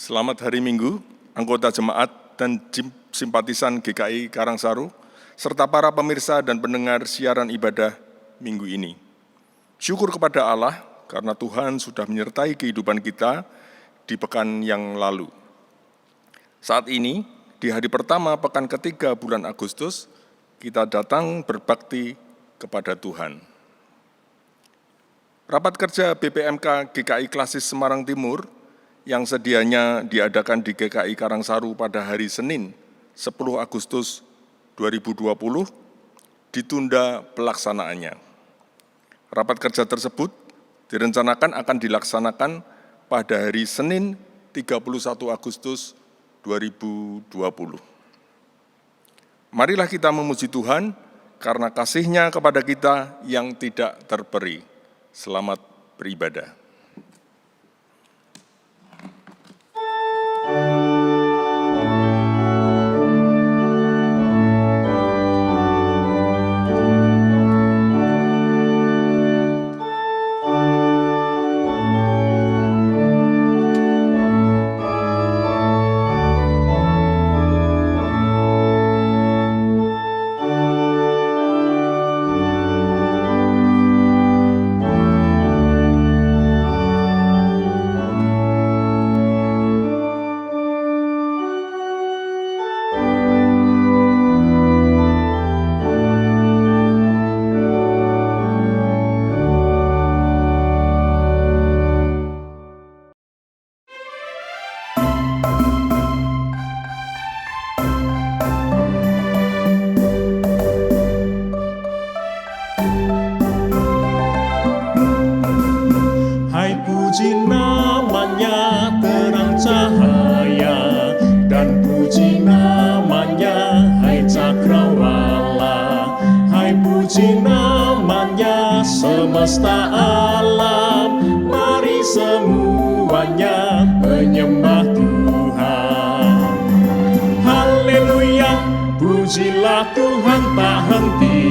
Selamat hari Minggu, anggota jemaat dan simpatisan GKI Karangsaru, serta para pemirsa dan pendengar siaran ibadah minggu ini. Syukur kepada Allah karena Tuhan sudah menyertai kehidupan kita di pekan yang lalu. Saat ini, di hari pertama pekan ketiga bulan Agustus, kita datang berbakti kepada Tuhan. Rapat kerja BPMK GKI Klasis Semarang Timur yang sedianya diadakan di GKI Karangsaru pada hari Senin 10 Agustus 2020 ditunda pelaksanaannya. Rapat kerja tersebut direncanakan akan dilaksanakan pada hari Senin 31 Agustus 2020. Marilah kita memuji Tuhan karena kasih-Nya kepada kita yang tidak terperi. Selamat beribadah. Puji namanya terang cahaya, dan puji namanya hai cakrawala. Hai puji namanya semesta alam, mari semuanya menyembah Tuhan. Haleluya, pujilah Tuhan tak henti.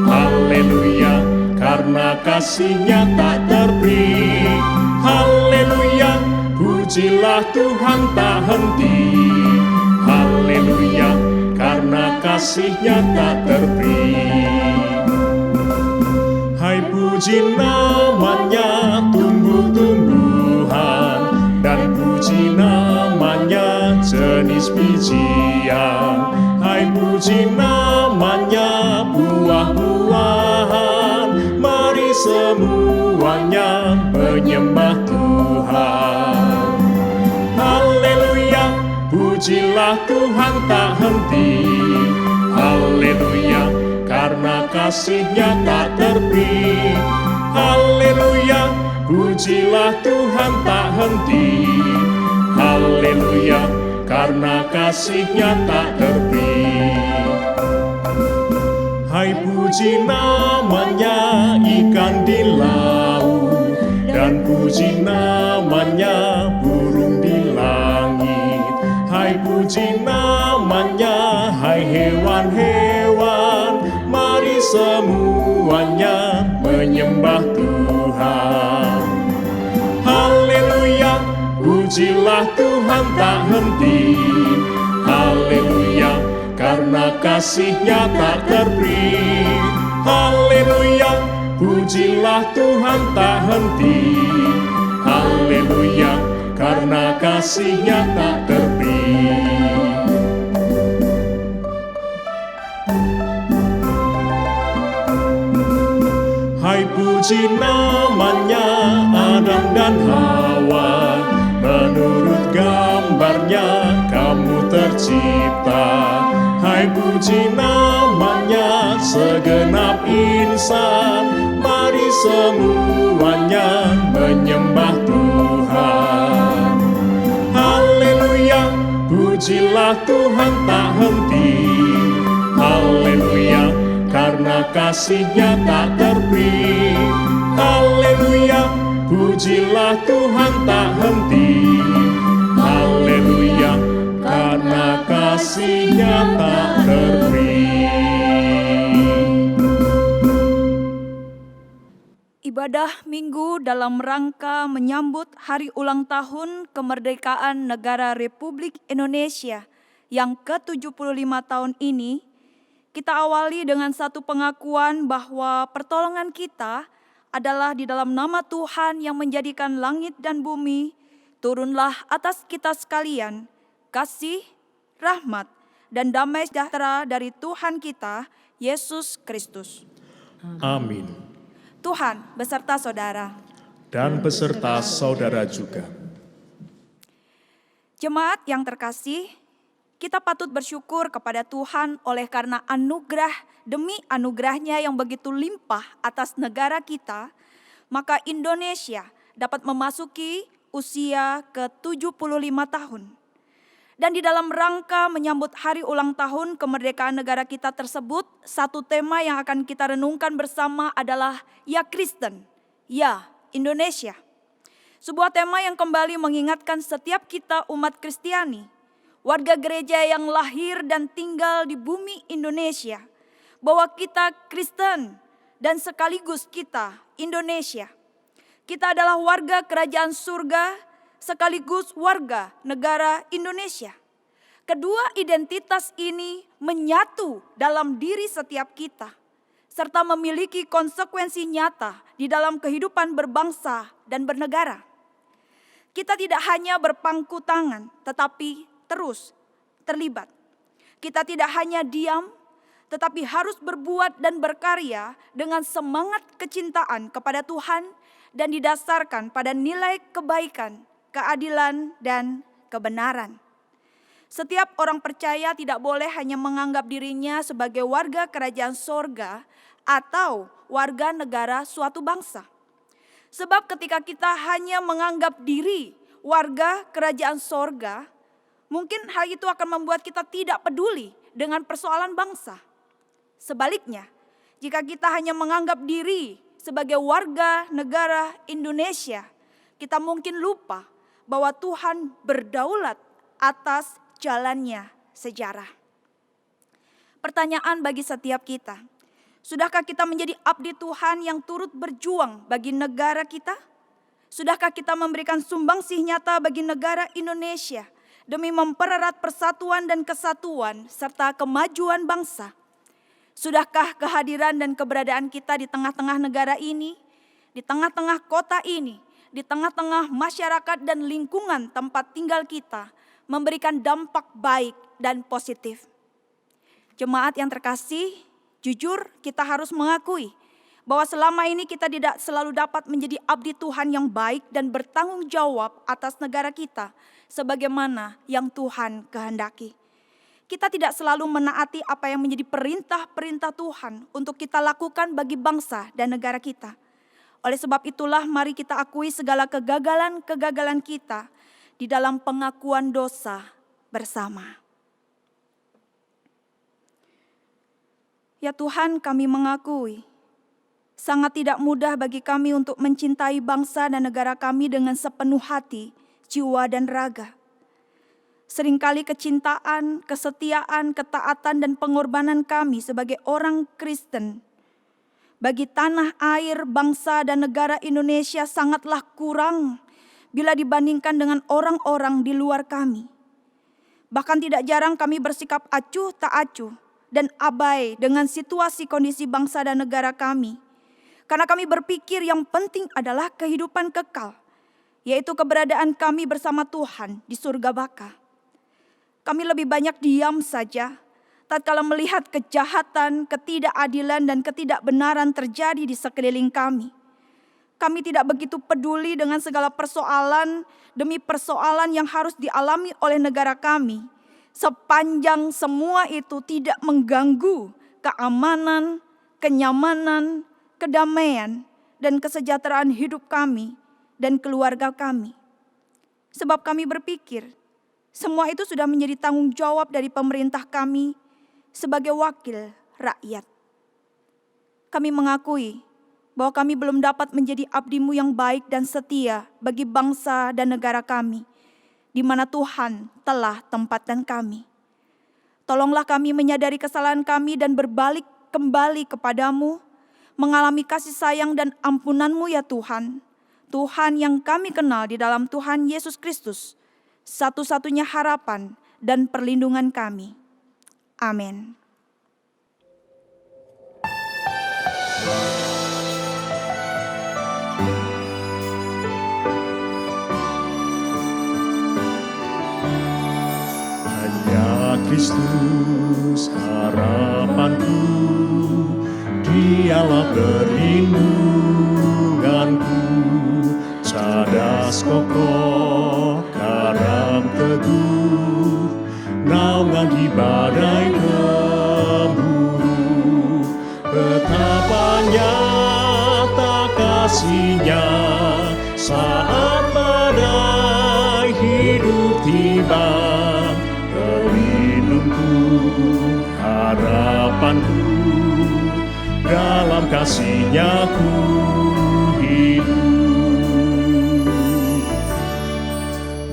Haleluya, karena kasih-Nya tak terperi. Haleluya, pujilah Tuhan tak henti. Haleluya, karena kasih-Nya tak terperi. Hai puji namanya tumbuh-tumbuhan, dan puji namanya jenis bijian. Hai puji namanya buah-buahan, mari semuanya menyembah Tuhan. Haleluya, pujilah Tuhan tak henti. Haleluya, karena kasih-Nya tak terperi. Haleluya, pujilah Tuhan tak henti. Haleluya, karena kasih-Nya tak terperi. Hai puji namanya ikan di laut, dan puji namanya burung di langit. Hai puji namanya hai hewan-hewan, mari semuanya menyembah Tuhan. Haleluya, pujilah Tuhan tak henti. Haleluya, karena kasih-Nya tak terperi. Haleluya, pujilah Tuhan tak henti. Haleluya, karena kasih-Nya tak terperi. Hai puji namanya Adam dan Hawa, menurut gambarnya kamu tercipta. Hai puji namanya segenap insan, mari semuanya menyembah Tuhan. Haleluya, pujilah Tuhan tak henti. Haleluya, karena kasih-Nya tak terperi. Haleluya, pujilah Tuhan tak henti. Haleluya, karena kasih-Nya tak terperi. Ibadah Minggu dalam rangka menyambut hari ulang tahun kemerdekaan negara Republik Indonesia yang ke-75 tahun ini, kita awali dengan satu pengakuan bahwa pertolongan kita adalah di dalam nama Tuhan yang menjadikan langit dan bumi. Turunlah atas kita sekalian kasih, rahmat, dan damai sejahtera dari Tuhan kita, Yesus Kristus. Amin. Tuhan beserta saudara. Dan beserta saudara juga. Jemaat yang terkasih, kita patut bersyukur kepada Tuhan oleh karena anugerah demi anugerahnya yang begitu limpah atas negara kita, maka Indonesia dapat memasuki usia ke-75 tahun. Dan di dalam rangka menyambut hari ulang tahun kemerdekaan negara kita tersebut, satu tema yang akan kita renungkan bersama adalah Ya Kristen, Ya Indonesia. Sebuah tema yang kembali mengingatkan setiap kita umat Kristiani, warga gereja yang lahir dan tinggal di bumi Indonesia, bahwa kita Kristen dan sekaligus kita Indonesia. Kita adalah warga kerajaan surga sekaligus warga negara Indonesia. Kedua identitas ini menyatu dalam diri setiap kita, serta memiliki konsekuensi nyata di dalam kehidupan berbangsa dan bernegara. Kita tidak hanya berpangku tangan, tetapi terus terlibat. Kita tidak hanya diam, tetapi harus berbuat dan berkarya dengan semangat kecintaan kepada Tuhan dan didasarkan pada nilai kebaikan, keadilan, dan kebenaran. Setiap orang percaya tidak boleh hanya menganggap dirinya sebagai warga kerajaan sorga atau warga negara suatu bangsa. Sebab ketika kita hanya menganggap diri warga kerajaan sorga, mungkin hal itu akan membuat kita tidak peduli dengan persoalan bangsa. Sebaliknya, jika kita hanya menganggap diri sebagai warga negara Indonesia, kita mungkin lupa bahwa Tuhan berdaulat atas jalannya sejarah. Pertanyaan bagi setiap kita, sudahkah kita menjadi abdi Tuhan yang turut berjuang bagi negara kita? Sudahkah kita memberikan sumbangsih nyata bagi negara Indonesia demi mempererat persatuan dan kesatuan serta kemajuan bangsa? Sudahkah kehadiran dan keberadaan kita di tengah-tengah negara ini, di tengah-tengah kota ini, di tengah-tengah masyarakat dan lingkungan tempat tinggal kita memberikan dampak baik dan positif? Jemaat yang terkasih, jujur kita harus mengakui bahwa selama ini kita tidak selalu dapat menjadi abdi Tuhan yang baik dan bertanggung jawab atas negara kita sebagaimana yang Tuhan kehendaki. Kita tidak selalu menaati apa yang menjadi perintah-perintah Tuhan untuk kita lakukan bagi bangsa dan negara kita. Oleh sebab itulah mari kita akui segala kegagalan-kegagalan kita di dalam pengakuan dosa bersama. Ya Tuhan, kami mengakui sangat tidak mudah bagi kami untuk mencintai bangsa dan negara kami dengan sepenuh hati, jiwa dan raga. Seringkali kecintaan, kesetiaan, ketaatan dan pengorbanan kami sebagai orang Kristen bagi tanah air, bangsa dan negara Indonesia sangatlah kurang bila dibandingkan dengan orang-orang di luar kami. Bahkan tidak jarang kami bersikap acuh tak acuh dan abai dengan situasi kondisi bangsa dan negara kami. Karena kami berpikir yang penting adalah kehidupan kekal, yaitu keberadaan kami bersama Tuhan di surga baka. Kami lebih banyak diam saja tatkala melihat kejahatan, ketidakadilan, dan ketidakbenaran terjadi di sekeliling kami. Kami tidak begitu peduli dengan segala persoalan demi persoalan yang harus dialami oleh negara kami, sepanjang semua itu tidak mengganggu keamanan, kenyamanan, kedamaian, dan kesejahteraan hidup kami dan keluarga kami. Sebab kami berpikir, semua itu sudah menjadi tanggung jawab dari pemerintah kami sebagai wakil rakyat. Kami mengakui bahwa kami belum dapat menjadi abdi-Mu yang baik dan setia bagi bangsa dan negara kami, di mana Tuhan telah tempatkan kami. Tolonglah kami menyadari kesalahan kami dan berbalik kembali kepadamu, mengalami kasih sayang dan ampunan-Mu ya Tuhan. Tuhan yang kami kenal di dalam Tuhan Yesus Kristus, satu-satunya harapan dan perlindungan kami. Amin. Hanya Kristus harapanku, Dialah perlindunganku, cadas kokoh, karang teguh, naungan di badai gemuruh. Betapa nyata kasih-Nya saat badai hidup tiba. Pelindungku, harapanku, dalam kasih-Nya ku hidup.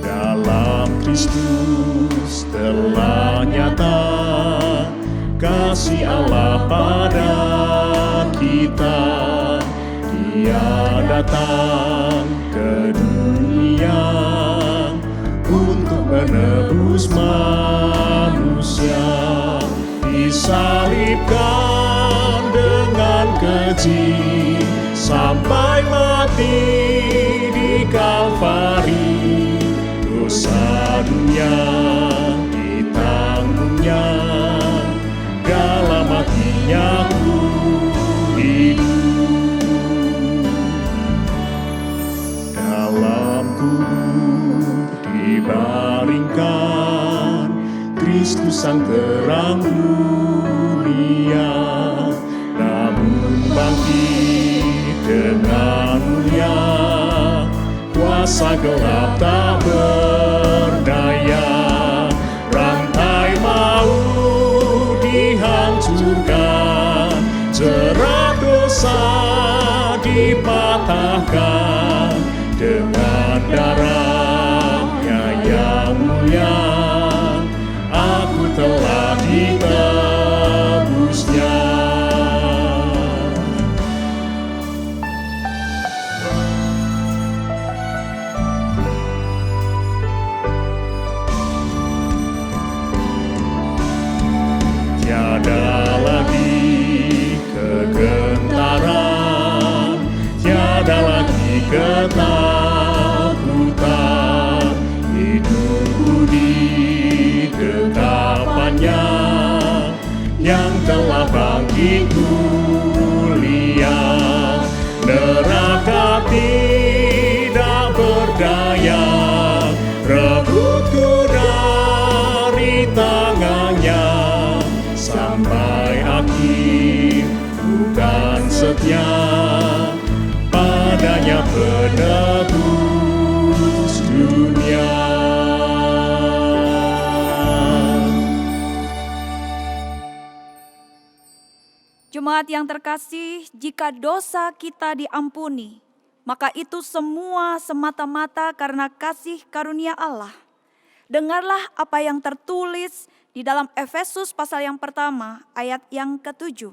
Dalam Kristus telah nyata kasih Allah pada kita. Dia datang ke dunia untuk menebus manusia, disalibkan dengan keji sampai mati di Kalvari. Dosa dunia ditanggungnya, dalam mati-Nya ku hidup. Dalam kubur dibaringkan Kristus sang terang dunia, namun bangkit dengan mulia, kuasa gelap tak berdaya. Rantai maut dihancurkan, jerat dosa dipatahkan, dengan darah-Nya yang mulia aku telah ditebusnya. Tiada lagi kegentaran, tiada lagi ketakutan. Hidupku di tetapan-Nya yang telah bangkit mulia. Neraka tidak berdaya rebutku dari tangan-Nya. Sampai akhir bukan setia, padanya penebus dunia. Jemaat yang terkasih, jika dosa kita diampuni, maka itu semua semata-mata karena kasih karunia Allah. Dengarlah apa yang tertulis di dalam Efesus pasal yang pertama ayat yang ke-7.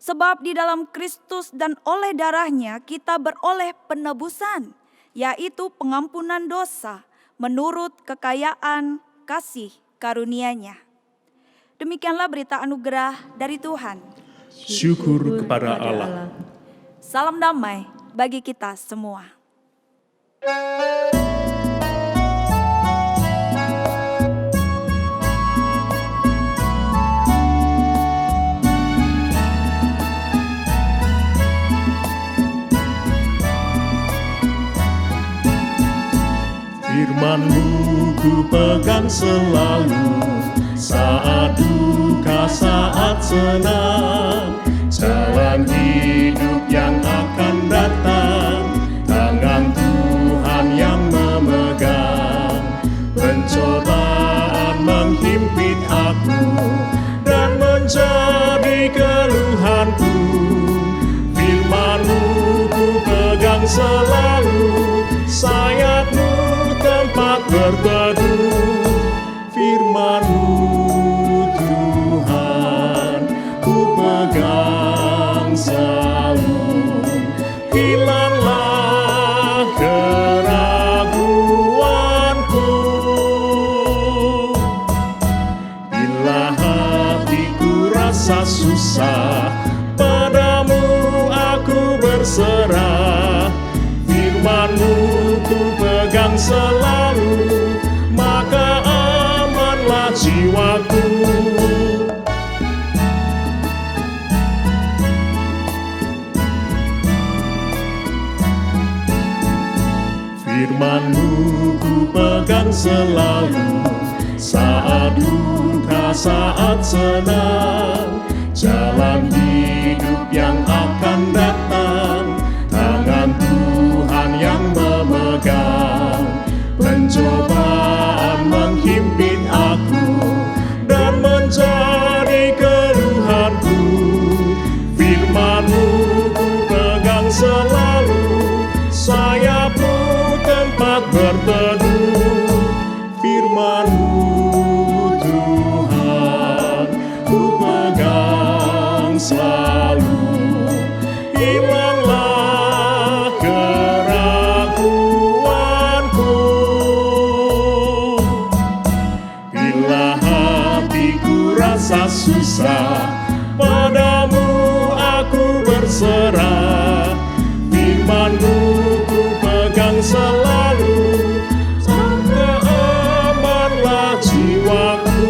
Sebab di dalam Kristus dan oleh darah-Nya kita beroleh penebusan, yaitu pengampunan dosa menurut kekayaan kasih karunia-Nya. Demikianlah berita anugerah dari Tuhan. Syukur kepada Allah. Salam damai bagi kita semua. Firman-Mu ku pegang selalu, saat duka, saat senang. Jalan hidup yang akan datang, tangan Tuhan yang memegang. Pencobaan menghimpit aku dan menjadi keluhanku. Firman-Mu ku pegang selalu, sayap-Mu tempat berteduh. Firman-Mu Tuhan ku pegang selalu. berserah. Firman-Mu ku pegang selalu, maka amanlah jiwaku. Firman-Mu ku pegang selalu, saat duka, saat senang, jalan hidup yang akan datang, tangan Tuhan yang memegang. Pencobaan menghimpit aku dan menjadi keluhanku. Firman-Mu ku pegang selalu, sayap-Mu tempat berteduh. Firman-Mu Tuhan ku pegang selalu, hilanglah keraguanku. Bila hatiku rasa susah, padamu aku berserah. Firman-Mu ku pegang selalu, maka amanlah jiwaku.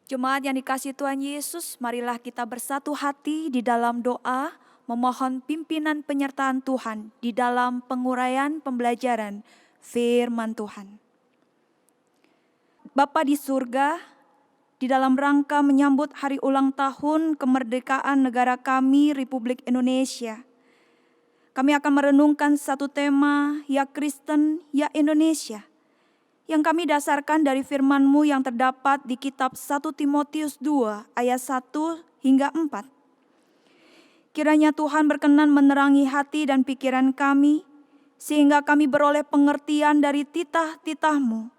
Jemaat yang dikasihi Tuhan Yesus, marilah kita bersatu hati di dalam doa, memohon pimpinan penyertaan Tuhan di dalam penguraian pembelajaran firman Tuhan. Bapa di surga, di dalam rangka menyambut hari ulang tahun kemerdekaan negara kami, Republik Indonesia, kami akan merenungkan satu tema, ya Kristen, ya Indonesia, yang kami dasarkan dari firman-Mu yang terdapat di kitab 1 Timotius 2 ayat 1 hingga 4. Kiranya Tuhan berkenan menerangi hati dan pikiran kami, sehingga kami beroleh pengertian dari titah-titah-Mu,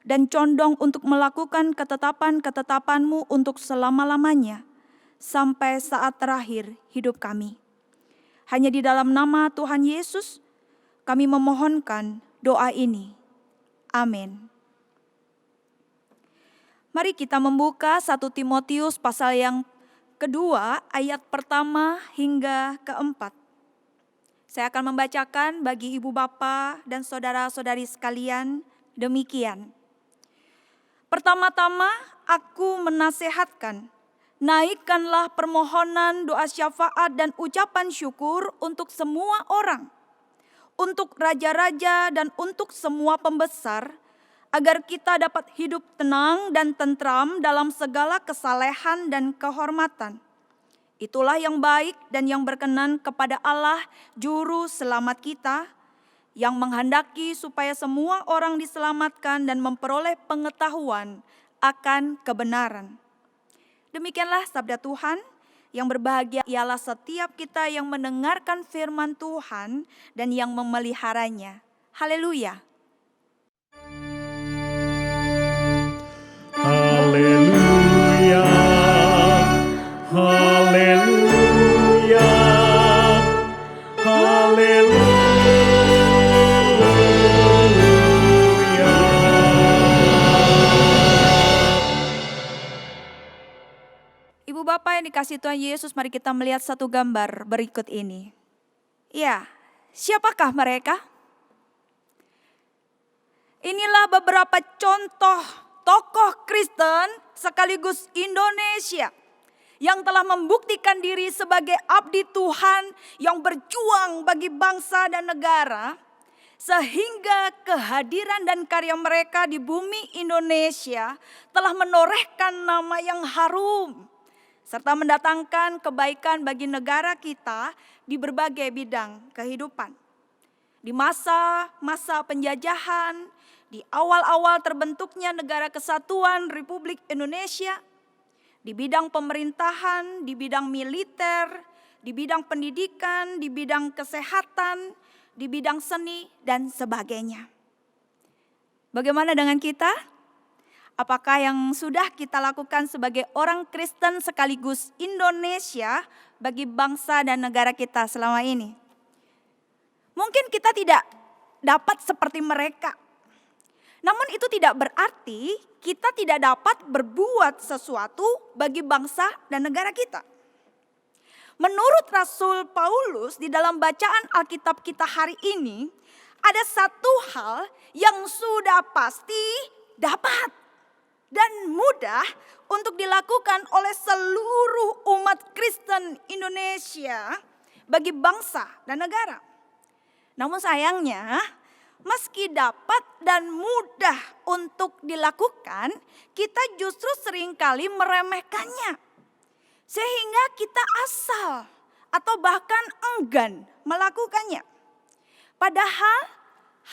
dan condong untuk melakukan ketetapan-ketetapan-Mu untuk selama-lamanya, sampai saat terakhir hidup kami. Hanya di dalam nama Tuhan Yesus, kami memohonkan doa ini. Amin. Mari kita membuka 1 Timotius pasal yang kedua, ayat pertama hingga keempat. Saya akan membacakan bagi ibu bapa dan saudara-saudari sekalian demikian. Pertama-tama aku menasehatkan, naikkanlah permohonan, doa syafaat dan ucapan syukur untuk semua orang, untuk raja-raja dan untuk semua pembesar, agar kita dapat hidup tenang dan tentram dalam segala kesalehan dan kehormatan. Itulah yang baik dan yang berkenan kepada Allah Juru Selamat kita, yang menghendaki supaya semua orang diselamatkan dan memperoleh pengetahuan akan kebenaran. Demikianlah sabda Tuhan. Yang berbahagia ialah setiap kita yang mendengarkan firman Tuhan dan yang memeliharanya. Haleluya. Haleluya, haleluya, haleluya. Ibu bapak yang dikasihi Tuhan Yesus, mari kita melihat satu gambar berikut ini. Ya, siapakah mereka? Inilah beberapa contoh tokoh Kristen sekaligus Indonesia yang telah membuktikan diri sebagai abdi Tuhan yang berjuang bagi bangsa dan negara, sehingga kehadiran dan karya mereka di bumi Indonesia telah menorehkan nama yang harum, serta mendatangkan kebaikan bagi negara kita di berbagai bidang kehidupan. Di masa-masa penjajahan, di awal-awal terbentuknya Negara Kesatuan Republik Indonesia, di bidang pemerintahan, di bidang militer, di bidang pendidikan, di bidang kesehatan, di bidang seni, dan sebagainya. Bagaimana dengan kita? Apakah yang sudah kita lakukan sebagai orang Kristen sekaligus Indonesia bagi bangsa dan negara kita selama ini? Mungkin kita tidak dapat seperti mereka. Namun itu tidak berarti kita tidak dapat berbuat sesuatu bagi bangsa dan negara kita. Menurut Rasul Paulus di dalam bacaan Alkitab kita hari ini, ada satu hal yang sudah pasti dapat dan mudah untuk dilakukan oleh seluruh umat Kristen Indonesia bagi bangsa dan negara. Namun sayangnya, meski dapat dan mudah untuk dilakukan, kita justru seringkali meremehkannya. Sehingga kita asal atau bahkan enggan melakukannya. Padahal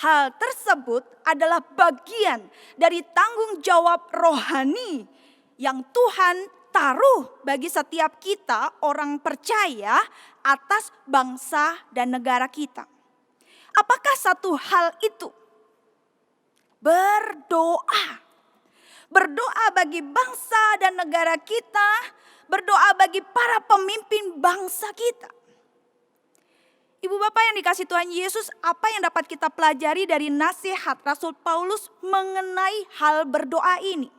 hal tersebut adalah bagian dari tanggung jawab rohani yang Tuhan taruh bagi setiap kita orang percaya atas bangsa dan negara kita. Apakah satu hal itu? Berdoa. Berdoa bagi bangsa dan negara kita, berdoa bagi para pemimpin bangsa kita. Ibu bapak yang dikasihi Tuhan Yesus, apa yang dapat kita pelajari dari nasihat Rasul Paulus mengenai hal berdoa ini?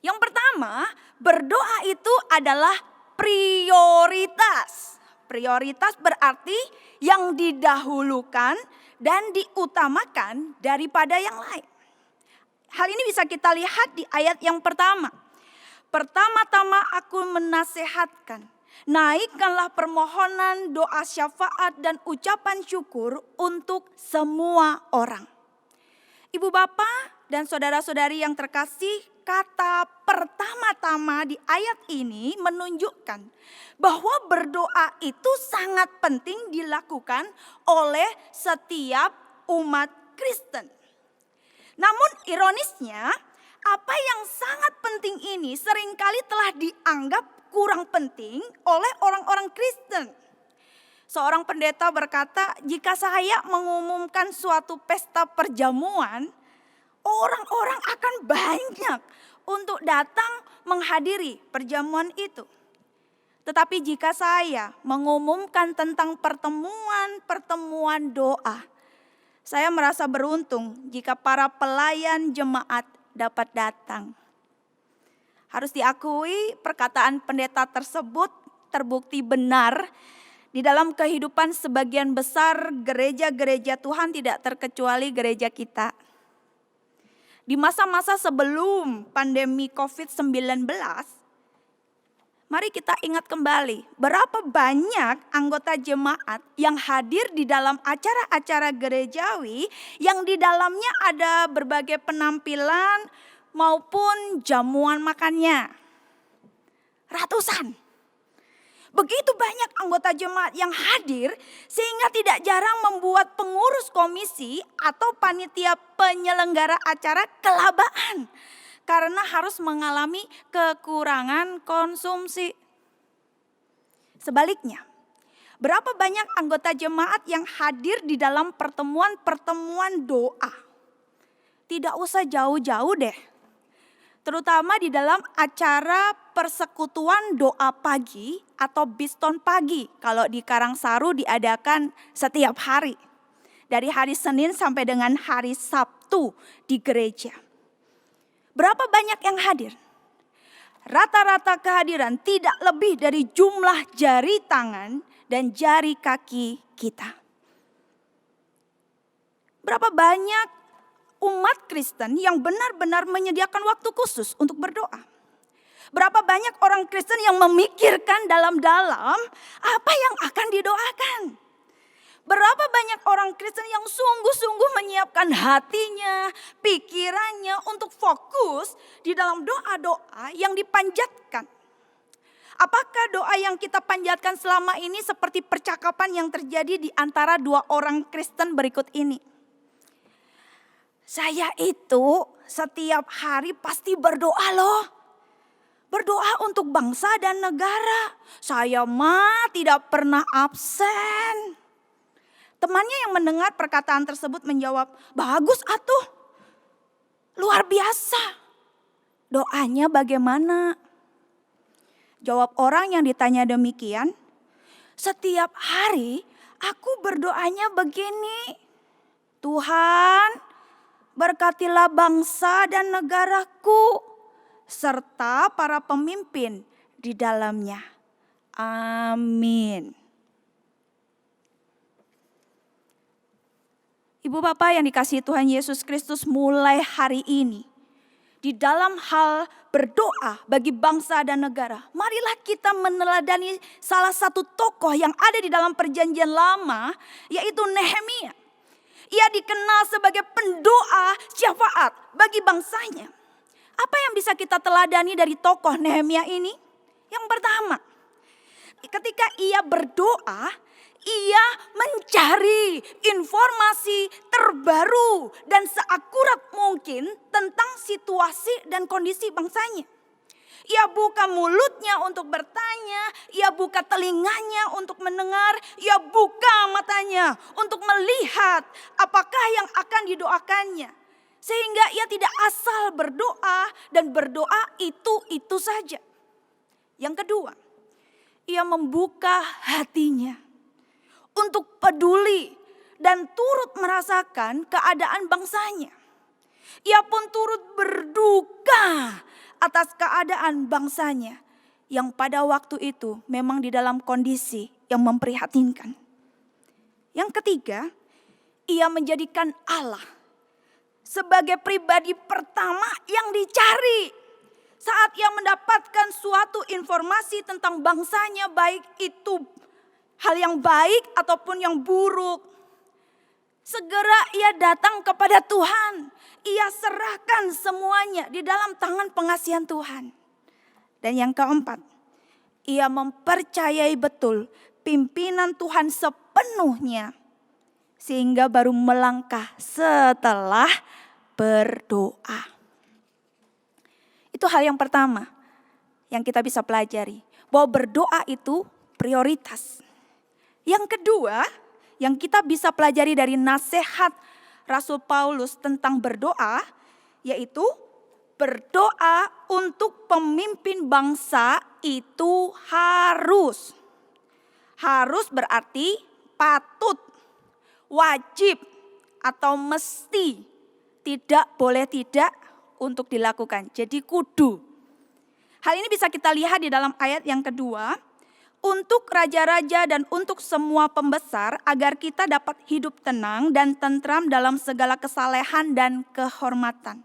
Yang pertama, berdoa itu adalah prioritas. Prioritas berarti yang didahulukan dan diutamakan daripada yang lain. Hal ini bisa kita lihat di ayat yang pertama. Pertama-tama aku menasehatkan, naikkanlah permohonan, doa syafaat dan ucapan syukur untuk semua orang. Ibu bapak dan saudara-saudari yang terkasih, kata pertama-tama di ayat ini menunjukkan bahwa berdoa itu sangat penting dilakukan oleh setiap umat Kristen. Namun ironisnya, apa yang sangat penting ini seringkali telah dianggap kurang penting oleh orang-orang Kristen. Seorang pendeta berkata, jika saya mengumumkan suatu pesta perjamuan, orang-orang akan banyak untuk datang menghadiri perjamuan itu. Tetapi jika saya mengumumkan tentang pertemuan doa, saya merasa beruntung jika para pelayan jemaat dapat datang. Harus diakui perkataan pendeta tersebut terbukti benar di dalam kehidupan sebagian besar gereja-gereja Tuhan, tidak terkecuali gereja kita. Di masa-masa sebelum pandemi COVID-19, mari kita ingat kembali berapa banyak anggota jemaat yang hadir di dalam acara-acara gerejawi yang di dalamnya ada berbagai penampilan maupun jamuan makannya. Ratusan. Begitu banyak anggota jemaat yang hadir sehingga tidak jarang membuat pengurus komisi atau panitia penyelenggara acara kelabaan karena harus mengalami kekurangan konsumsi. Sebaliknya, berapa banyak anggota jemaat yang hadir di dalam pertemuan-pertemuan doa? Tidak usah jauh-jauh deh. Terutama di dalam acara persekutuan doa pagi atau Biston pagi. Kalau di Karangsaru diadakan setiap hari. Dari hari Senin sampai dengan hari Sabtu di gereja. Berapa banyak yang hadir? Rata-rata kehadiran tidak lebih dari jumlah jari tangan dan jari kaki kita. Berapa banyak umat Kristen yang benar-benar menyediakan waktu khusus untuk berdoa? Berapa banyak orang Kristen yang memikirkan dalam-dalam apa yang akan didoakan? Berapa banyak orang Kristen yang sungguh-sungguh menyiapkan hatinya, pikirannya untuk fokus di dalam doa-doa yang dipanjatkan? Apakah doa yang kita panjatkan selama ini seperti percakapan yang terjadi di antara dua orang Kristen berikut ini? Saya itu setiap hari pasti berdoa loh. Berdoa untuk bangsa dan negara. Saya mah tidak pernah absen. Temannya yang mendengar perkataan tersebut menjawab, bagus atuh. Luar biasa. Doanya bagaimana? Jawab orang yang ditanya demikian, setiap hari aku berdoanya begini. Tuhan, berkatilah bangsa dan negaraku serta para pemimpin di dalamnya. Amin. Ibu bapak yang dikasihi Tuhan Yesus Kristus, mulai hari ini di dalam hal berdoa bagi bangsa dan negara, marilah kita meneladani salah satu tokoh yang ada di dalam perjanjian lama, yaitu Nehemia. Ia dikenal sebagai pendoa syafaat bagi bangsanya. Apa yang bisa kita teladani dari tokoh Nehemia ini? Yang pertama, ketika ia berdoa, ia mencari informasi terbaru dan seakurat mungkin tentang situasi dan kondisi bangsanya. Ia buka mulutnya untuk bertanya, ia buka telinganya untuk mendengar, ia buka matanya untuk melihat apakah yang akan didoakannya. Sehingga ia tidak asal berdoa dan berdoa itu saja. Yang kedua, ia membuka hatinya untuk peduli dan turut merasakan keadaan bangsanya. Ia pun turut berduka atas keadaan bangsanya yang pada waktu itu memang di dalam kondisi yang memprihatinkan. Yang ketiga, ia menjadikan Allah sebagai pribadi pertama yang dicari saat ia mendapatkan suatu informasi tentang bangsanya, baik itu hal yang baik ataupun yang buruk. Segera ia datang kepada Tuhan. Ia serahkan semuanya di dalam tangan pengasihan Tuhan. Dan yang keempat, ia mempercayai betul pimpinan Tuhan sepenuhnya. Sehingga baru melangkah setelah berdoa. Itu hal yang pertama yang kita bisa pelajari. Bahwa berdoa itu prioritas. Yang kedua, yang kita bisa pelajari dari nasihat Rasul Paulus tentang berdoa, yaitu berdoa untuk pemimpin bangsa itu harus. Harus berarti patut, wajib, atau mesti. Tidak boleh tidak untuk dilakukan. Jadi kudu. Hal ini bisa kita lihat di dalam ayat yang kedua. Untuk raja-raja dan untuk semua pembesar agar kita dapat hidup tenang dan tentram dalam segala kesalehan dan kehormatan.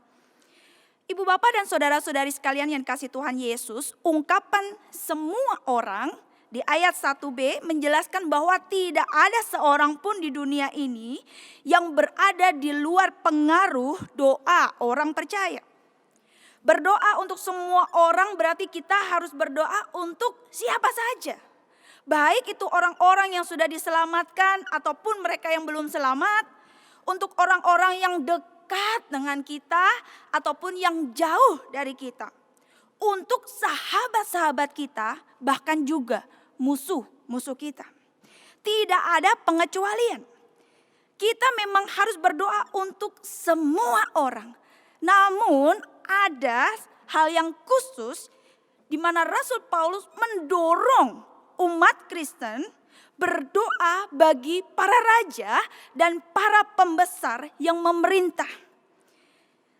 Ibu bapak dan saudara-saudari sekalian yang kasih Tuhan Yesus, ungkapan semua orang di ayat 1b menjelaskan bahwa tidak ada seorang pun di dunia ini yang berada di luar pengaruh doa orang percaya. Berdoa untuk semua orang berarti kita harus berdoa untuk siapa saja. Baik itu orang-orang yang sudah diselamatkan ataupun mereka yang belum selamat. Untuk orang-orang yang dekat dengan kita ataupun yang jauh dari kita. Untuk sahabat-sahabat kita bahkan juga musuh-musuh kita. Tidak ada pengecualian. Kita memang harus berdoa untuk semua orang. Namun ada hal yang khusus di mana Rasul Paulus mendorong umat Kristen berdoa bagi para raja dan para pembesar yang memerintah.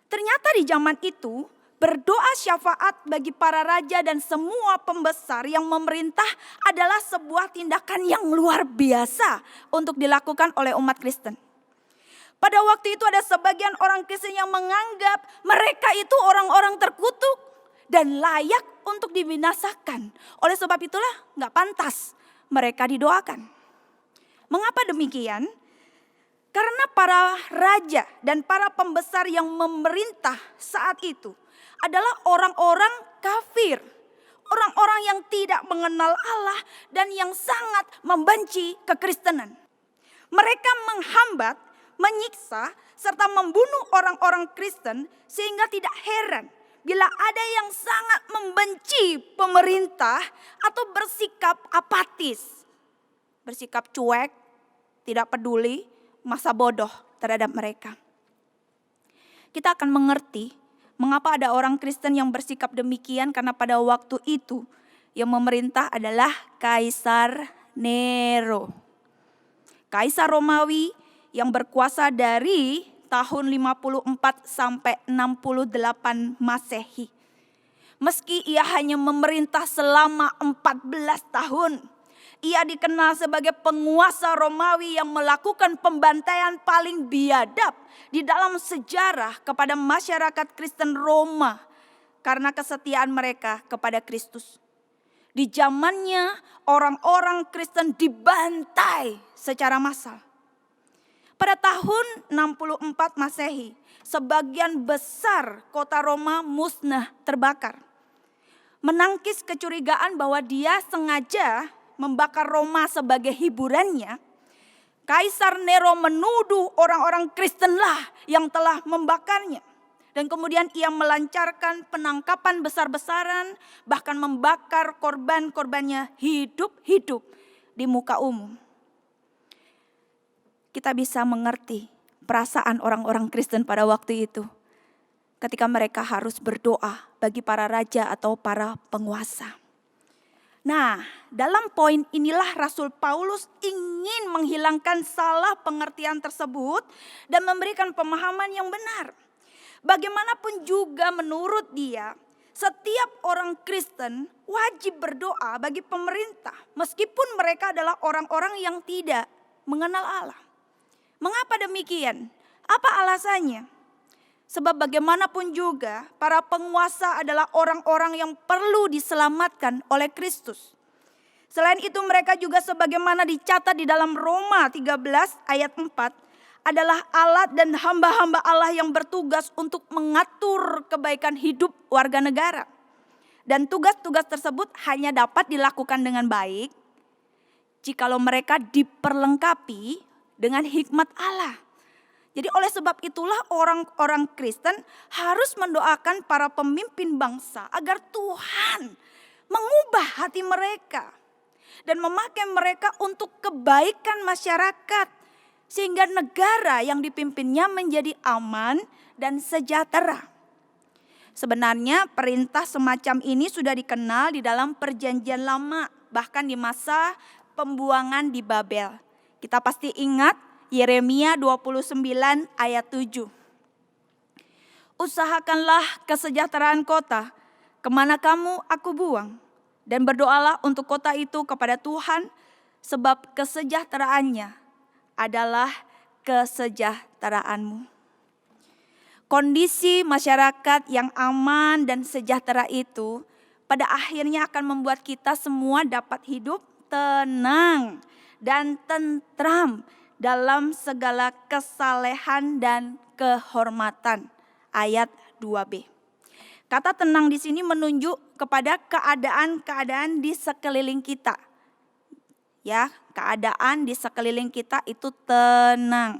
Ternyata di zaman itu berdoa syafaat bagi para raja dan semua pembesar yang memerintah adalah sebuah tindakan yang luar biasa untuk dilakukan oleh umat Kristen. Pada waktu itu ada sebagian orang Kristen yang menganggap mereka itu orang-orang terkutuk dan layak untuk dibinasakan. Oleh sebab itulah gak pantas mereka didoakan. Mengapa demikian? Karena para raja dan para pembesar yang memerintah saat itu adalah orang-orang kafir. Orang-orang yang tidak mengenal Allah dan yang sangat membenci kekristenan. Mereka menghambat, menyiksa, serta membunuh orang-orang Kristen sehingga tidak heran bila ada yang sangat membenci pemerintah atau bersikap apatis. Bersikap cuek, tidak peduli, masa bodoh terhadap mereka. Kita akan mengerti mengapa ada orang Kristen yang bersikap demikian karena pada waktu itu yang memerintah adalah Kaisar Nero. Kaisar Romawi yang berkuasa dari tahun 54 sampai 68 Masehi. Meski ia hanya memerintah selama 14 tahun, ia dikenal sebagai penguasa Romawi yang melakukan pembantaian paling biadab di dalam sejarah kepada masyarakat Kristen Roma karena kesetiaan mereka kepada Kristus. Di zamannya orang-orang Kristen dibantai secara massal. Pada tahun 64 Masehi, sebagian besar kota Roma musnah terbakar. Menangkis kecurigaan bahwa dia sengaja membakar Roma sebagai hiburannya, Kaisar Nero menuduh orang-orang Kristenlah yang telah membakarnya. Dan kemudian ia melancarkan penangkapan besar-besaran, bahkan membakar korban-korbannya hidup-hidup di muka umum. Kita bisa mengerti perasaan orang-orang Kristen pada waktu itu, ketika mereka harus berdoa bagi para raja atau para penguasa. Nah, dalam poin inilah Rasul Paulus ingin menghilangkan salah pengertian tersebut dan memberikan pemahaman yang benar. Bagaimanapun juga menurut dia, setiap orang Kristen wajib berdoa bagi pemerintah meskipun mereka adalah orang-orang yang tidak mengenal Allah. Mengapa demikian? Apa alasannya? Sebab bagaimanapun juga para penguasa adalah orang-orang yang perlu diselamatkan oleh Kristus. Selain itu mereka juga sebagaimana dicatat di dalam Roma 13 ayat 4 adalah alat dan hamba-hamba Allah yang bertugas untuk mengatur kebaikan hidup warga negara. Dan tugas-tugas tersebut hanya dapat dilakukan dengan baik jikalau mereka diperlengkapi dengan hikmat Allah. Jadi oleh sebab itulah orang-orang Kristen harus mendoakan para pemimpin bangsa agar Tuhan mengubah hati mereka dan memakai mereka untuk kebaikan masyarakat sehingga negara yang dipimpinnya menjadi aman dan sejahtera. Sebenarnya perintah semacam ini sudah dikenal di dalam Perjanjian Lama, bahkan di masa pembuangan di Babel. Kita pasti ingat Yeremia 29 ayat 7. Usahakanlah kesejahteraan kota, kemana kamu aku buang. Dan berdoalah untuk kota itu kepada Tuhan, sebab kesejahteraannya adalah kesejahteraanmu. Kondisi masyarakat yang aman dan sejahtera itu pada akhirnya akan membuat kita semua dapat hidup tenang dan tentram dalam segala kesalehan dan kehormatan. Ayat 2b. Kata tenang di sini menunjuk kepada keadaan-keadaan di sekeliling kita. Ya, keadaan di sekeliling kita itu tenang.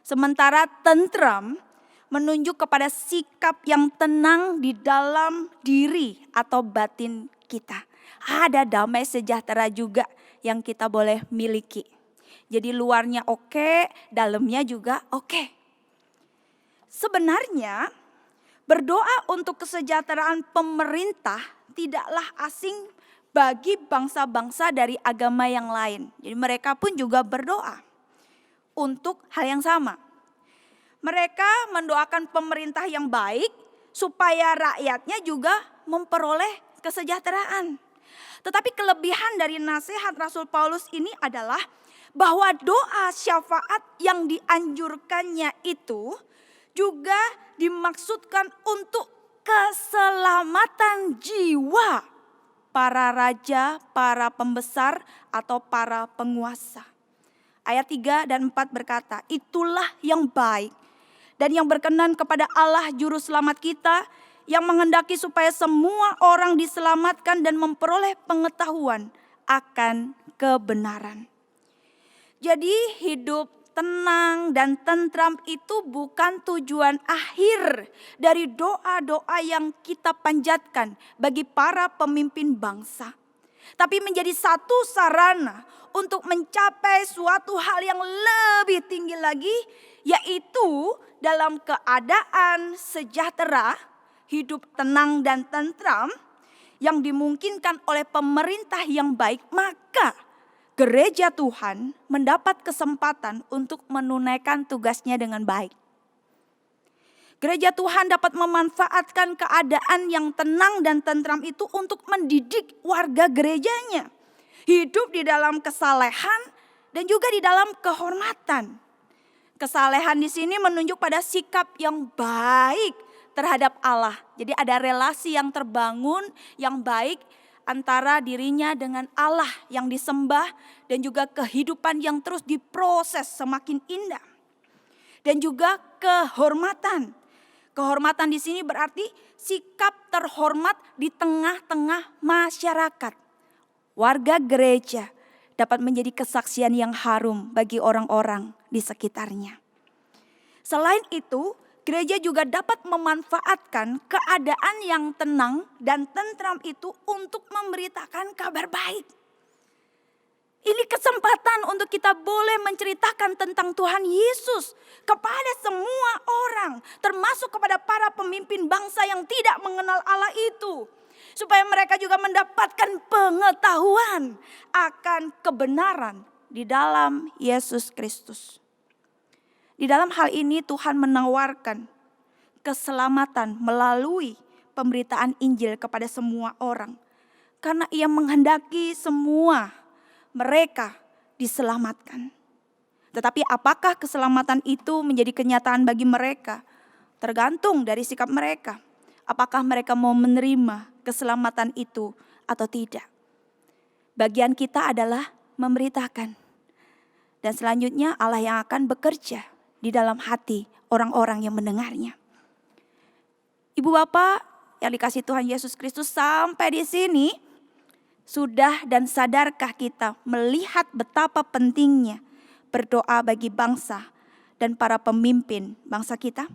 Sementara tentram menunjuk kepada sikap yang tenang di dalam diri atau batin kita. Ada damai sejahtera juga yang kita boleh miliki. Jadi luarnya oke, dalamnya juga oke. Sebenarnya berdoa untuk kesejahteraan pemerintah tidaklah asing bagi bangsa-bangsa dari agama yang lain. Jadi mereka pun juga berdoa untuk hal yang sama. Mereka mendoakan pemerintah yang baik supaya rakyatnya juga memperoleh kesejahteraan. Tetapi kelebihan dari nasihat Rasul Paulus ini adalah bahwa doa syafaat yang dianjurkannya itu juga dimaksudkan untuk keselamatan jiwa para raja, para pembesar atau para penguasa. Ayat 3 dan 4 berkata, itulah yang baik dan yang berkenan kepada Allah juru selamat kita, yang menghendaki supaya semua orang diselamatkan dan memperoleh pengetahuan akan kebenaran. Jadi hidup tenang dan tentram itu bukan tujuan akhir dari doa-doa yang kita panjatkan bagi para pemimpin bangsa. Tapi menjadi satu sarana untuk mencapai suatu hal yang lebih tinggi lagi, yaitu dalam keadaan sejahtera, hidup tenang dan tentram yang dimungkinkan oleh pemerintah yang baik, maka gereja Tuhan mendapat kesempatan untuk menunaikan tugasnya dengan baik. Gereja Tuhan dapat memanfaatkan keadaan yang tenang dan tentram itu untuk mendidik warga gerejanya. Hidup di dalam kesalehan dan juga di dalam kehormatan. Kesalehan di sini menunjuk pada sikap yang baik terhadap Allah. Jadi ada relasi yang terbangun, yang baik antara dirinya dengan Allah yang disembah dan juga kehidupan yang terus diproses semakin indah. Dan juga kehormatan. Kehormatan di sini berarti sikap terhormat di tengah-tengah masyarakat. Warga gereja dapat menjadi kesaksian yang harum bagi orang-orang di sekitarnya. Selain itu, gereja juga dapat memanfaatkan keadaan yang tenang dan tentram itu untuk memberitakan kabar baik. Ini kesempatan untuk kita boleh menceritakan tentang Tuhan Yesus kepada semua orang, termasuk kepada para pemimpin bangsa yang tidak mengenal Allah itu. Supaya mereka juga mendapatkan pengetahuan akan kebenaran di dalam Yesus Kristus. Di dalam hal ini Tuhan menawarkan keselamatan melalui pemberitaan Injil kepada semua orang. Karena Ia menghendaki semua mereka diselamatkan. Tetapi apakah keselamatan itu menjadi kenyataan bagi mereka? Tergantung dari sikap mereka. Apakah mereka mau menerima keselamatan itu atau tidak? Bagian kita adalah memberitakan. Dan selanjutnya Allah yang akan bekerja di dalam hati orang-orang yang mendengarnya. Ibu bapak yang dikasihi Tuhan Yesus Kristus, sampai di sini sudah dan sadarkah kita melihat betapa pentingnya berdoa bagi bangsa dan para pemimpin bangsa kita?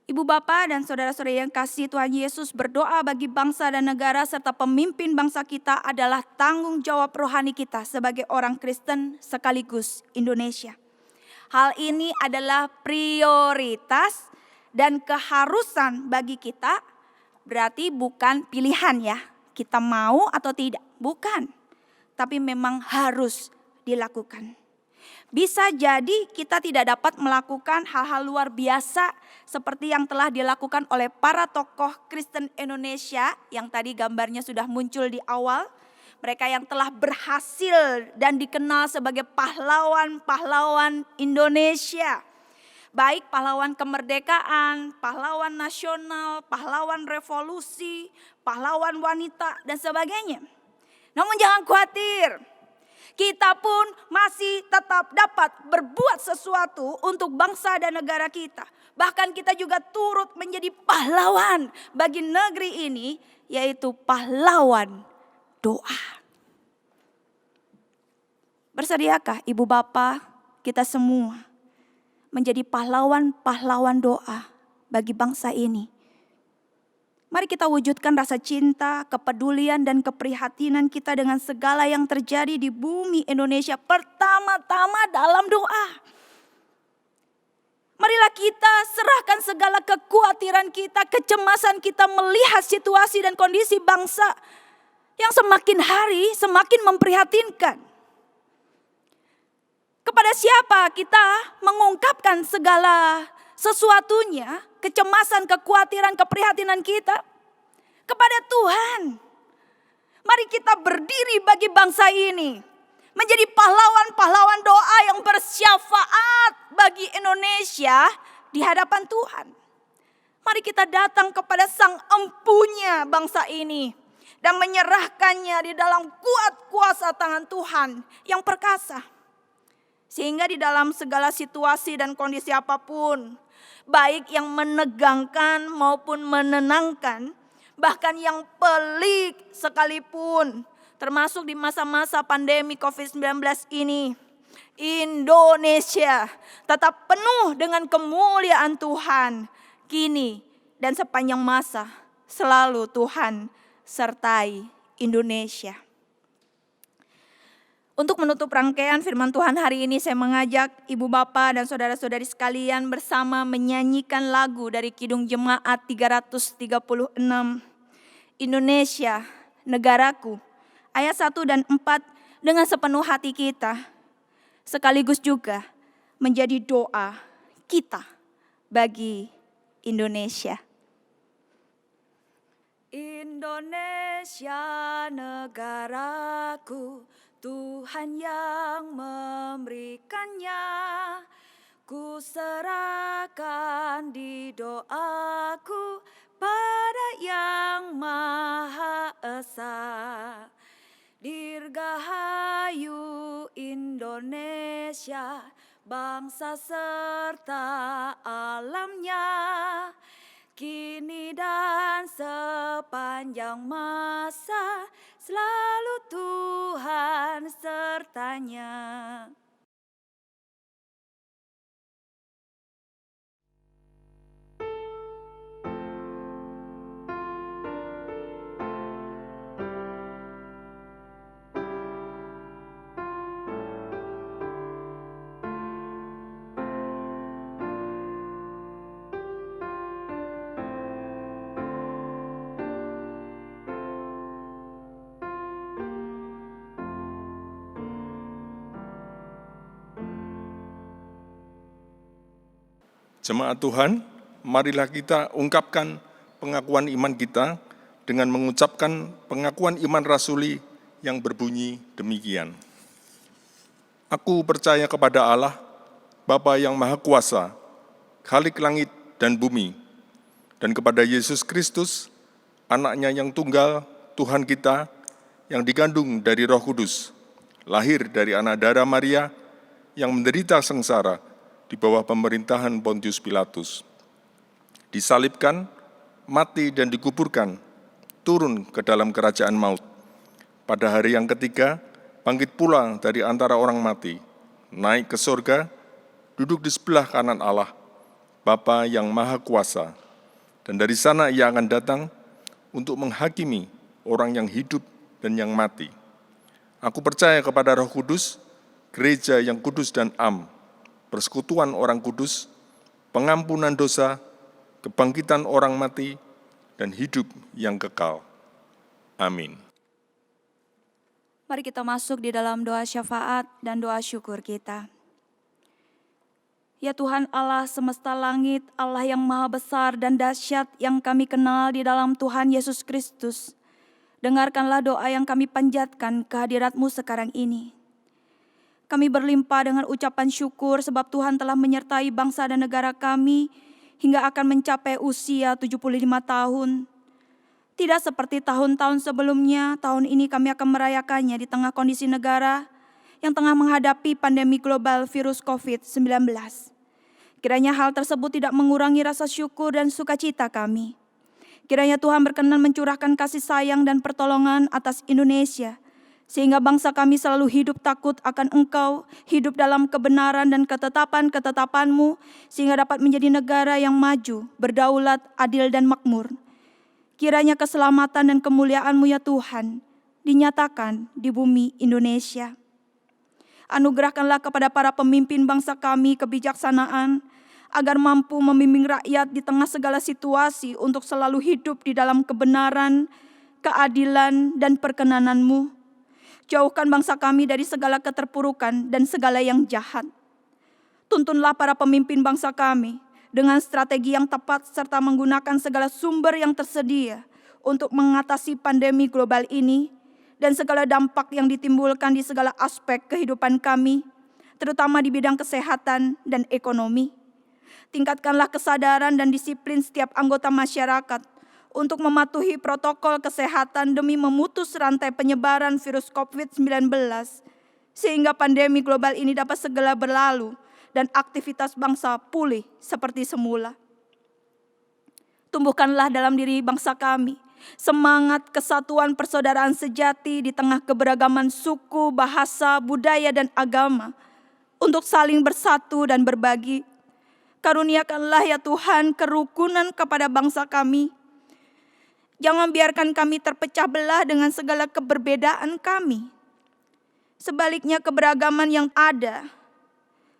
Ibu bapak dan saudara-saudari yang kasih Tuhan Yesus, berdoa bagi bangsa dan negara serta pemimpin bangsa kita adalah tanggung jawab rohani kita sebagai orang Kristen sekaligus Indonesia. Hal ini adalah prioritas dan keharusan bagi kita. Berarti bukan pilihan ya, kita mau atau tidak, bukan. Tapi memang harus dilakukan. Bisa jadi kita tidak dapat melakukan hal-hal luar biasa seperti yang telah dilakukan oleh para tokoh Kristen Indonesia yang tadi gambarnya sudah muncul di awal. Mereka yang telah berhasil dan dikenal sebagai pahlawan-pahlawan Indonesia. Baik pahlawan kemerdekaan, pahlawan nasional, pahlawan revolusi, pahlawan wanita dan sebagainya. Namun jangan khawatir, kita pun masih tetap dapat berbuat sesuatu untuk bangsa dan negara kita. Bahkan kita juga turut menjadi pahlawan bagi negeri ini, yaitu pahlawan doa. Bersediakah ibu bapak kita semua menjadi pahlawan-pahlawan doa bagi bangsa ini? Mari kita wujudkan rasa cinta, kepedulian dan keprihatinan kita dengan segala yang terjadi di bumi Indonesia, pertama-tama dalam doa. Marilah kita serahkan segala kekhawatiran kita, kecemasan kita melihat situasi dan kondisi bangsa yang semakin hari semakin memprihatinkan. Kepada siapa kita mengungkapkan segala sesuatunya, kecemasan, kekhawatiran, keprihatinan kita? Kepada Tuhan. Mari kita berdiri bagi bangsa ini. Menjadi pahlawan-pahlawan doa yang bersyafaat bagi Indonesia di hadapan Tuhan. Mari kita datang kepada Sang Empunya bangsa ini. Dan menyerahkannya di dalam kuat kuasa tangan Tuhan yang perkasa. Sehingga di dalam segala situasi dan kondisi apapun, baik yang menegangkan maupun menenangkan, bahkan yang pelik sekalipun, termasuk di masa-masa pandemi COVID-19 ini, Indonesia tetap penuh dengan kemuliaan Tuhan, kini dan sepanjang masa. Selalu Tuhan sertai Indonesia. Untuk menutup rangkaian firman Tuhan hari ini, saya mengajak ibu bapak dan saudara-saudari sekalian bersama menyanyikan lagu dari Kidung Jemaat 336. Indonesia, negaraku, ayat 1 dan 4 dengan sepenuh hati kita. Sekaligus juga menjadi doa kita bagi Indonesia. Indonesia negaraku, Tuhan yang memberikannya. Ku serahkan di doaku pada Yang Maha Esa. Dirgahayu Indonesia, bangsa serta alamnya, kini dan sepanjang masa, selalu Tuhan sertanya. Jemaat Tuhan, marilah kita ungkapkan pengakuan iman kita dengan mengucapkan pengakuan iman rasuli yang berbunyi demikian. Aku percaya kepada Allah, Bapa yang Maha Kuasa, Khalik langit dan bumi, dan kepada Yesus Kristus, Anaknya yang tunggal, Tuhan kita, yang digandung dari Roh Kudus, lahir dari anak darah Maria, yang menderita sengsara di bawah pemerintahan Pontius Pilatus, disalibkan, mati dan dikuburkan, turun ke dalam kerajaan maut. Pada hari yang ketiga, bangkit pula dari antara orang mati, naik ke surga, duduk di sebelah kanan Allah, Bapa yang Maha Kuasa, dan dari sana Ia akan datang untuk menghakimi orang yang hidup dan yang mati. Aku percaya kepada Roh Kudus, gereja yang kudus dan am, persekutuan orang kudus, pengampunan dosa, kebangkitan orang mati, dan hidup yang kekal. Amin. Mari kita masuk di dalam doa syafaat dan doa syukur kita. Ya Tuhan Allah semesta langit, Allah yang maha besar dan dahsyat yang kami kenal di dalam Tuhan Yesus Kristus, dengarkanlah doa yang kami panjatkan ke hadirat-Mu sekarang ini. Kami berlimpah dengan ucapan syukur sebab Tuhan telah menyertai bangsa dan negara kami hingga akan mencapai usia 75 tahun. Tidak seperti tahun-tahun sebelumnya, tahun ini kami akan merayakannya di tengah kondisi negara yang tengah menghadapi pandemi global virus COVID-19. Kiranya hal tersebut tidak mengurangi rasa syukur dan sukacita kami. Kiranya Tuhan berkenan mencurahkan kasih sayang dan pertolongan atas Indonesia, sehingga bangsa kami selalu hidup takut akan Engkau, hidup dalam kebenaran dan ketetapan-ketetapan-Mu, sehingga dapat menjadi negara yang maju, berdaulat, adil dan makmur. Kiranya keselamatan dan kemuliaan-Mu ya Tuhan, dinyatakan di bumi Indonesia. Anugerahkanlah kepada para pemimpin bangsa kami kebijaksanaan, agar mampu membimbing rakyat di tengah segala situasi untuk selalu hidup di dalam kebenaran, keadilan dan perkenanan-Mu. Jauhkan bangsa kami dari segala keterpurukan dan segala yang jahat. Tuntunlah para pemimpin bangsa kami dengan strategi yang tepat serta menggunakan segala sumber yang tersedia untuk mengatasi pandemi global ini dan segala dampak yang ditimbulkan di segala aspek kehidupan kami, terutama di bidang kesehatan dan ekonomi. Tingkatkanlah kesadaran dan disiplin setiap anggota masyarakat untuk mematuhi protokol kesehatan demi memutus rantai penyebaran virus COVID-19, sehingga pandemi global ini dapat segera berlalu dan aktivitas bangsa pulih seperti semula. Tumbuhkanlah dalam diri bangsa kami semangat kesatuan persaudaraan sejati di tengah keberagaman suku, bahasa, budaya, dan agama untuk saling bersatu dan berbagi. Karuniakanlah ya Tuhan kerukunan kepada bangsa kami. Jangan biarkan kami terpecah belah dengan segala keberbedaan kami. Sebaliknya keberagaman yang ada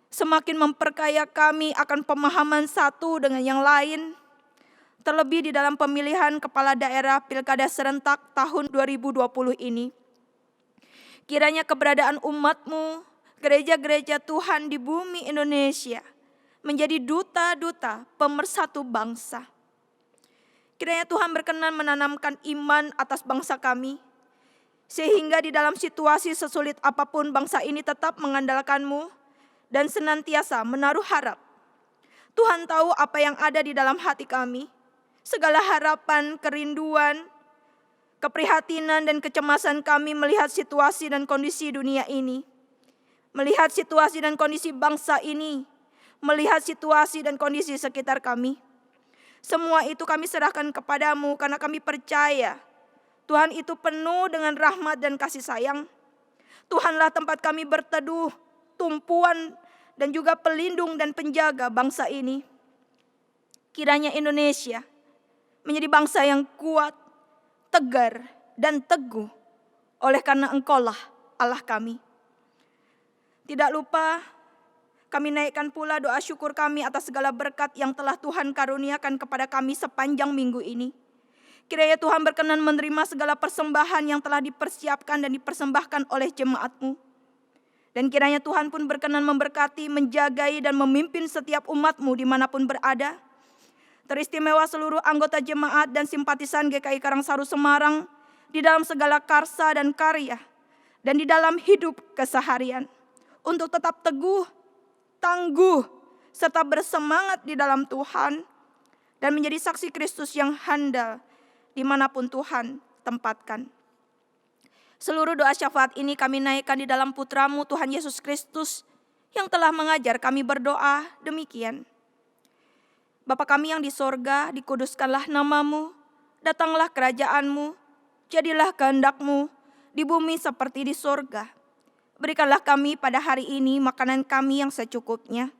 semakin memperkaya kami akan pemahaman satu dengan yang lain. Terlebih di dalam pemilihan kepala daerah pilkada serentak tahun 2020 ini. Kiranya keberadaan umat-Mu, gereja-gereja Tuhan di bumi Indonesia menjadi duta-duta pemersatu bangsa. Kiranya Tuhan berkenan menanamkan iman atas bangsa kami, sehingga di dalam situasi sesulit apapun bangsa ini tetap mengandalkan-Mu dan senantiasa menaruh harap. Tuhan tahu apa yang ada di dalam hati kami, segala harapan, kerinduan, keprihatinan dan kecemasan kami melihat situasi dan kondisi dunia ini, melihat situasi dan kondisi bangsa ini, melihat situasi dan kondisi sekitar kami. Semua itu kami serahkan kepadamu karena kami percaya Tuhan itu penuh dengan rahmat dan kasih sayang. Tuhanlah tempat kami berteduh, tumpuan dan juga pelindung dan penjaga bangsa ini. Kiranya Indonesia menjadi bangsa yang kuat, tegar dan teguh oleh karena Engkaulah Allah kami. Tidak lupa kami naikkan pula doa syukur kami atas segala berkat yang telah Tuhan karuniakan kepada kami sepanjang minggu ini. Kiranya Tuhan berkenan menerima segala persembahan yang telah dipersiapkan dan dipersembahkan oleh jemaat-Mu. Dan kiranya Tuhan pun berkenan memberkati, menjagai dan memimpin setiap umat-Mu dimanapun berada. Teristimewa seluruh anggota jemaat dan simpatisan GKI Karangsaru Semarang di dalam segala karsa dan karya dan di dalam hidup keseharian. Untuk tetap teguh, tangguh, serta bersemangat di dalam Tuhan dan menjadi saksi Kristus yang handal dimanapun Tuhan tempatkan. Seluruh doa syafaat ini kami naikkan di dalam Putra-Mu Tuhan Yesus Kristus yang telah mengajar kami berdoa demikian. Bapa kami yang di sorga, dikuduskanlah nama-Mu, datanglah kerajaan-Mu, jadilah kehendak-Mu di bumi seperti di sorga. Berikanlah kami pada hari ini makanan kami yang secukupnya,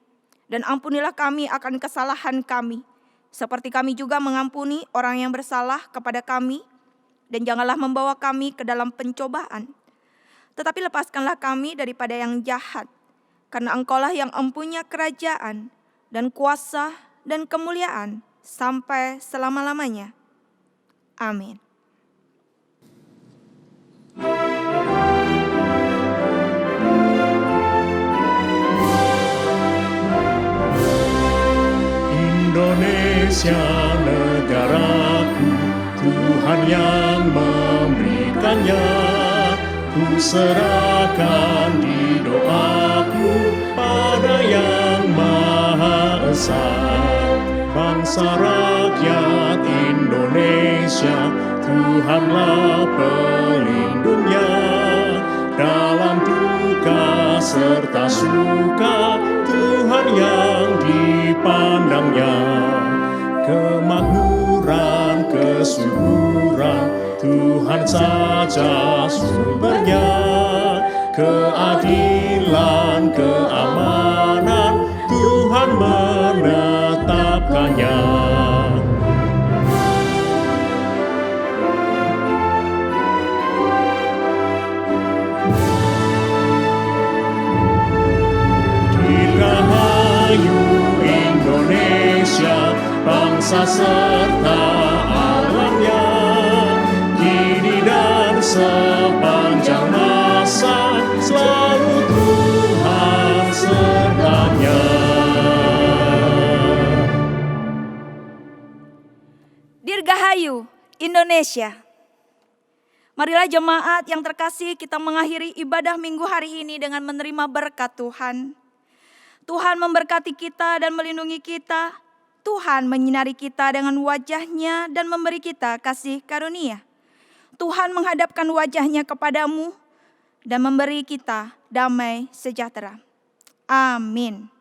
dan ampunilah kami akan kesalahan kami, seperti kami juga mengampuni orang yang bersalah kepada kami, dan janganlah membawa kami ke dalam pencobaan, tetapi lepaskanlah kami daripada yang jahat, karena Engkaulah yang empunya kerajaan dan kuasa dan kemuliaan sampai selama-lamanya. Amin. Indonesia negaraku, Tuhan yang memberikannya. Ku serahkan di doaku pada Yang Maha Esa. Bangsa rakyat Indonesia, Tuhanlah pelindungnya. Dalam duka serta suka, Tuhan yang dipandangnya. Kemakmuran, kesuburan, Tuhan saja sumbernya. Keadilan, keamanan, Tuhan menetapkannya. Dirgahayu Indonesia, bangsa serta alamnya, kini dan sepanjang masa, selalu Tuhan sertanya. Dirgahayu Indonesia. Marilah jemaat yang terkasih, kita mengakhiri ibadah minggu hari ini dengan menerima berkat Tuhan. Tuhan memberkati kita dan melindungi kita. Tuhan menyinari kita dengan wajah-Nya dan memberi kita kasih karunia. Tuhan menghadapkan wajah-Nya kepadamu dan memberi kita damai sejahtera. Amin.